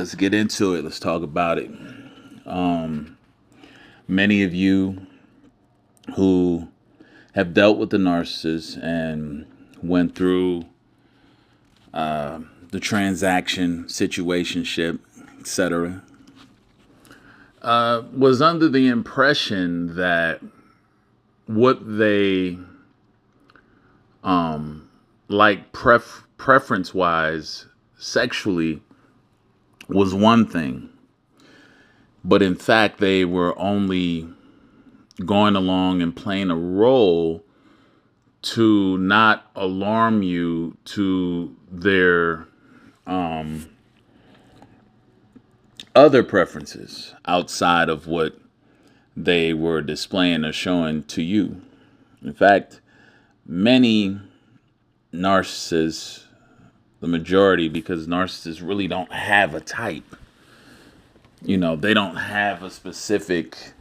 let's get into it. Let's talk about it. Many of you who have dealt with the narcissist and went through the transaction, situationship, etc., was under the impression that what they like preference wise sexually was one thing, but in fact they were only going along and playing a role to not alarm you to their other preferences outside of what they were displaying or showing to you. In fact, many narcissists, the majority, because narcissists really don't have a type. They don't have a specific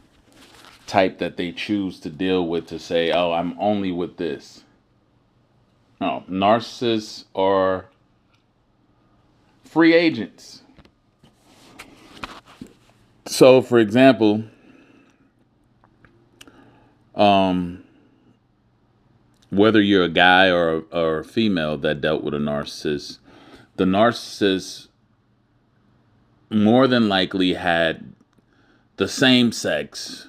type that they choose to deal with to say, oh, I'm only with this. No, narcissists are free agents. So, for example, whether you're a guy or a female that dealt with a narcissist, the narcissist more than likely had the same sex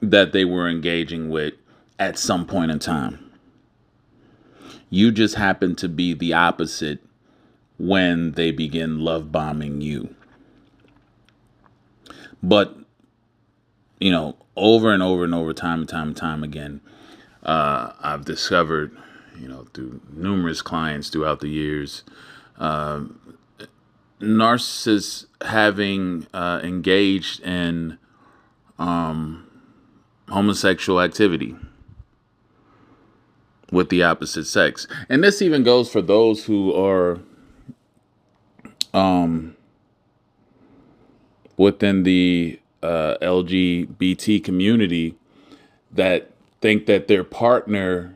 that they were engaging with at some point in time. You just happen to be the opposite when they begin love bombing you. But, over and over and over, time and time again, I've discovered, through numerous clients throughout the years, narcissists having engaged in homosexual activity with the opposite sex. And this even goes for those who are within the LGBT community that think that their partner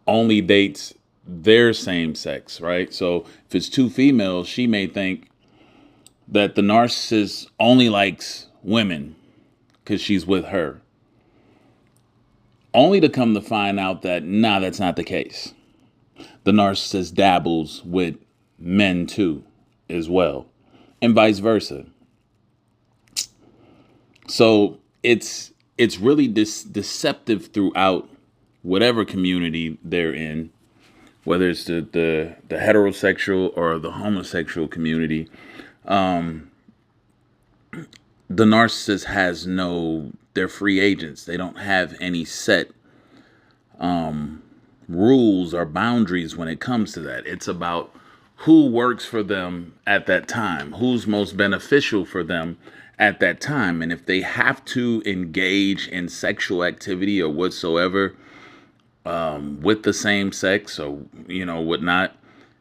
only dates their same sex, right? So if it's two females, she may think that the narcissist only likes women because she's with her. Only to come to find out that, that's not the case. The narcissist dabbles with men too, as well, and vice versa. So it's really deceptive throughout whatever community they're in, whether it's the heterosexual or the homosexual community. The narcissist has they're free agents. They don't have any set rules or boundaries when it comes to that. It's about who works for them at that time, who's most beneficial for them at that time. And if they have to engage in sexual activity or whatsoever with the same sex or, whatnot,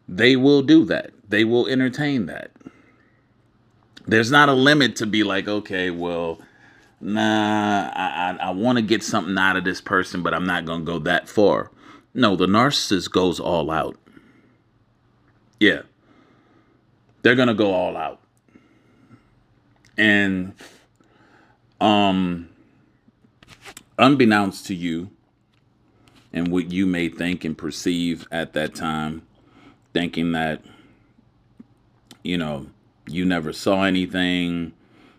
they will do that. They will entertain that. There's not a limit to be like, okay, well, I want to get something out of this person, but I'm not going to go that far. No, the narcissist goes all out. Yeah. They're going to go all out. And unbeknownst to you and what you may think and perceive at that time, thinking that, you never saw anything,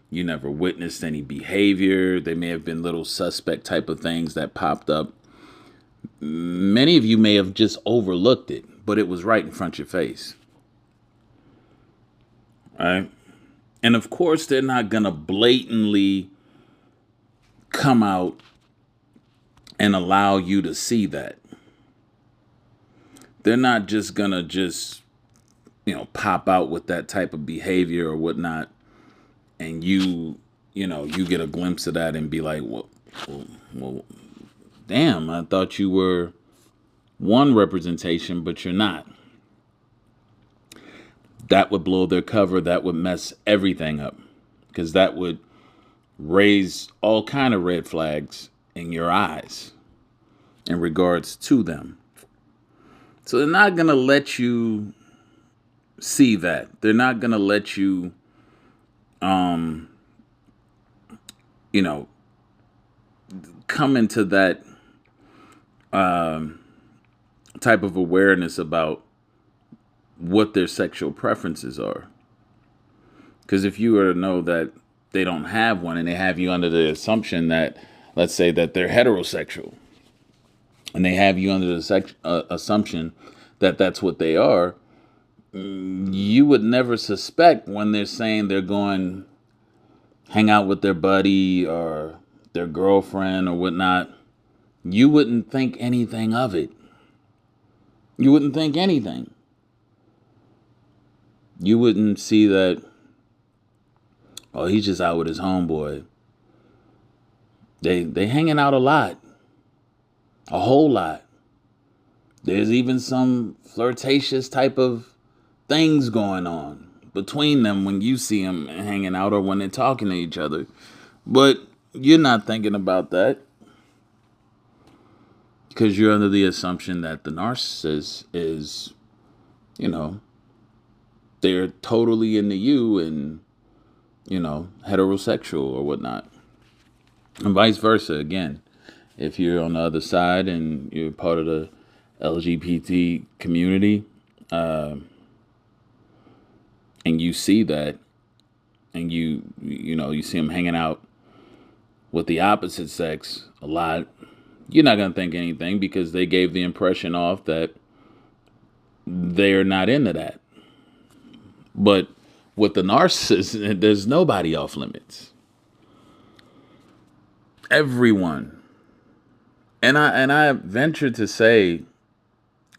you never witnessed any behavior. There may have been little suspect type of things that popped up. Many of you may have just overlooked it, but it was right in front of your face. All right? And of course, they're not going to blatantly come out and allow you to see that. They're not just going to pop out with that type of behavior or whatnot. And you get a glimpse of that and be like, well, damn, I thought you were one representation, but you're not. That would blow their cover. That would mess everything up, because that would raise all kind of red flags in your eyes in regards to them. So they're not going to let you see that. They're not going to let you, um, you know, come into that type of awareness about what their sexual preferences are. Because if you were to know that they don't have one and they have you under the assumption that, let's say that they're heterosexual, and they have you under the assumption that that's what they are, you would never suspect when they're saying they're going hang out with their buddy or their girlfriend or whatnot. You wouldn't think anything of it. You wouldn't think anything. You wouldn't see that, oh, he's just out with his homeboy. They hanging out a lot. A whole lot. There's even some flirtatious type of things going on between them when you see them hanging out or when they're talking to each other. But you're not thinking about that because you're under the assumption that the narcissist is, they're totally into you and, heterosexual or whatnot. And vice versa, again. If you're on the other side and you're part of the LGBT community, and you see that, and you see them hanging out with the opposite sex a lot, you're not going to think anything because they gave the impression off that they're not into that. But with the narcissist, there's nobody off limits. Everyone. And I venture to say,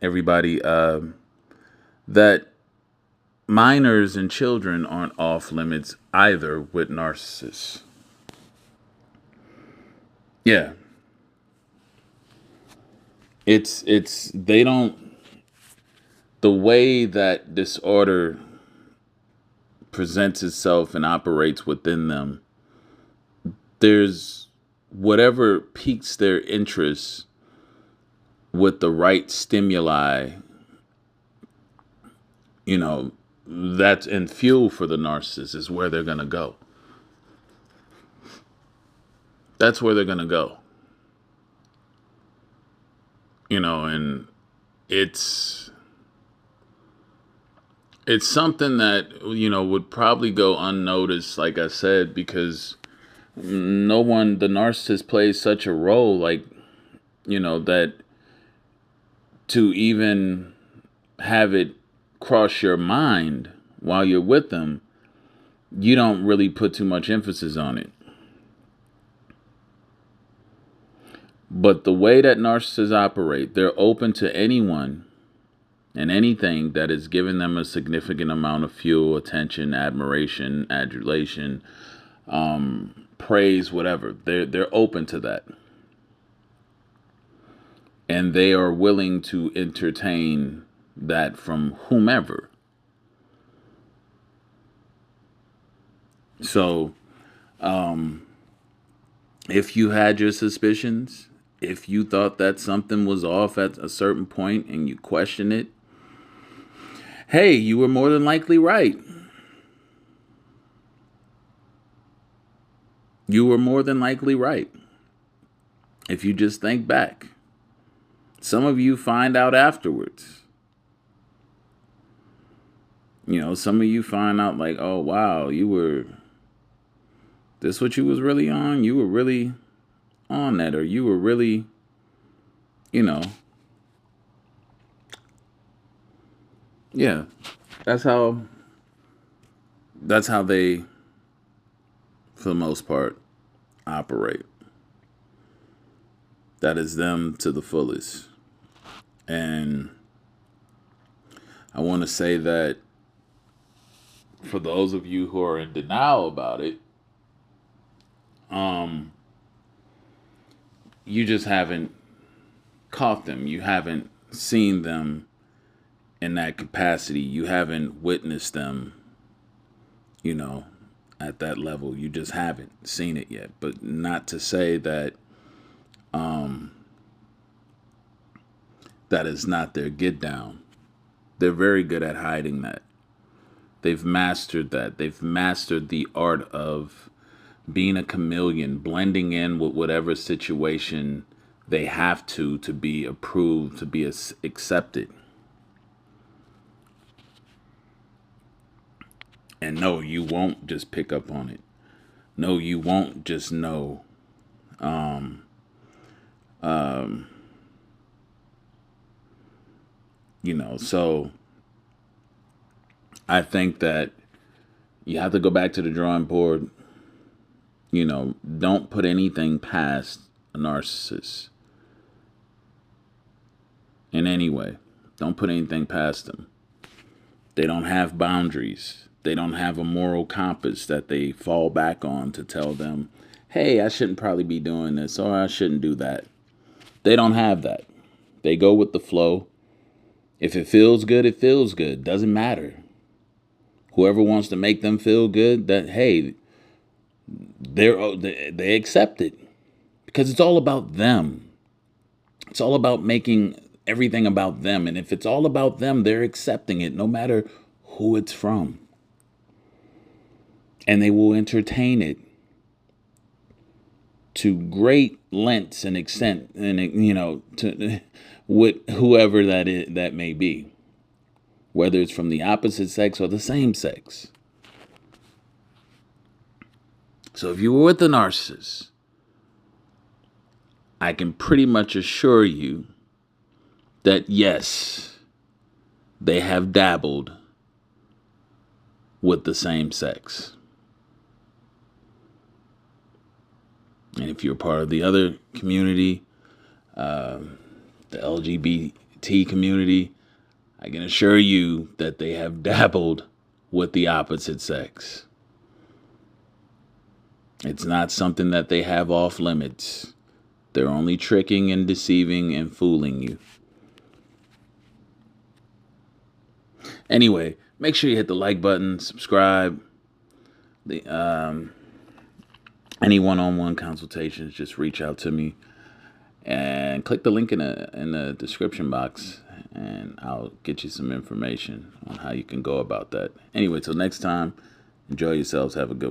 everybody, that minors and children aren't off limits either with narcissists. Yeah. They don't, the way that disorder presents itself and operates within them, there's whatever piques their interest with the right stimuli, that's and fuel for the narcissist is where they're going to go. That's where they're going to go. And it's something that, would probably go unnoticed, like I said, because the narcissist plays such a role, like, that to even have it cross your mind while you're with them, you don't really put too much emphasis on it. But the way that narcissists operate, they're open to anyone and anything that is giving them a significant amount of fuel, attention, admiration, adulation, praise, whatever. They're open to that. And they are willing to entertain that from whomever. So, if you had your suspicions, if you thought that something was off at a certain point and you question it, hey, you were more than likely right. You were more than likely right. If you just think back. Some of you find out afterwards. Some of you find out like, oh, wow, this what you was really on? You were really on that, or you were really, yeah, that's how they, for the most part, operate. That is them to the fullest. And I want to say that for those of you who are in denial about it, you just haven't caught them. You haven't seen them in that capacity. You haven't witnessed them, at that level. You just haven't seen it yet. But not to say that that is not their get down. They're very good at hiding that. They've mastered that. They've mastered the art of being a chameleon, blending in with whatever situation they have to be approved, to be accepted. And no, you won't just pick up on it. No, you won't just know. So I think that you have to go back to the drawing board. Don't put anything past a narcissist in any way. Don't put anything past them. They don't have boundaries. They don't have a moral compass that they fall back on to tell them, hey, I shouldn't probably be doing this, or I shouldn't do that. They don't have that. They go with the flow. If it feels good, it feels good. Doesn't matter. Whoever wants to make them feel good, that, hey, they accept it, because it's all about them. It's all about making everything about them. And if it's all about them, they're accepting it no matter who it's from. And they will entertain it to great lengths and extent, and to with whoever that may be, whether it's from the opposite sex or the same sex. So if you were with a narcissist, I can pretty much assure you that yes, they have dabbled with the same sex. And if you're part of the other community, the LGBT community, I can assure you that they have dabbled with the opposite sex. It's not something that they have off limits. They're only tricking and deceiving and fooling you. Anyway, make sure you hit the like button, subscribe. Any one-on-one consultations, just reach out to me and click the link in the description box, and I'll get you some information on how you can go about that. Anyway, till next time, enjoy yourselves. Have a good one.